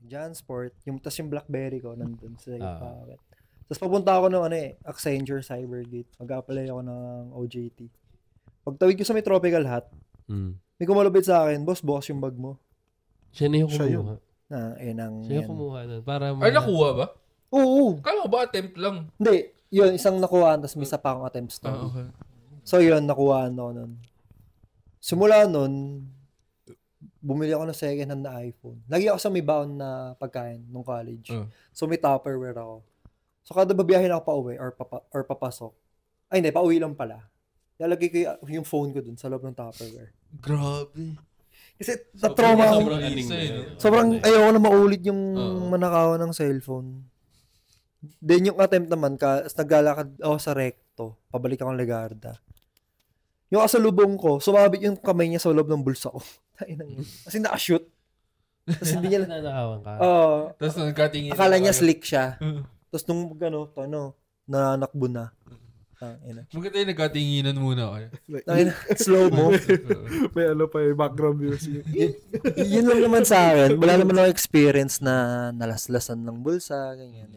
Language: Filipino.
Jansport, tas yung BlackBerry ko nandun sa pocket. Tapos papunta ako ng Accenture Cybergate. Mag-apply ako ng OJT. Pagtawid ko sa may Tropical Hut, may kumalapit sa akin, boss, bukas yung bag mo. Siya na yung kumuha. Siya yung kumuha nun. Para ay, nakuha ba? Oo. Kala ko ba attempt lang? Hindi. Yun, isang nakuhaan, tapos may isa pa akong attempts na. Okay. So yun, nakuhaan ako nun. Simula nun, bumili ako ng second hand na iPhone. Lagi ako sa may baon na pagkain nung college. So may Tupperware ako. So kada babiyahin ako pa uwi or papasok. Ay hindi, pa uwi lang pala. Lalagay ko yung phone ko dun sa loob ng Tupperware. Grabe. Kasi na-trauma ako. Sobrang ayoko na maulit yung manakawan ng cellphone. Then yung attempt naman, naglalakad ako sa Recto, pabalik akong Legarda. Yung kasalubong ko, sumabit yung kamay niya sa loob ng bulsa ko. Kasi naka-shoot. Tapos hindi niya nanakawan ka. Tapos nagkatingin. Akala niya slick siya. Tapos nung nanakbo na. Maganda yung nagkatinginan muna kayo. Slow mo. May background music. Yun lang naman sa akin. Wala naman ako experience na nalaslasan ng bulsa, ganyan.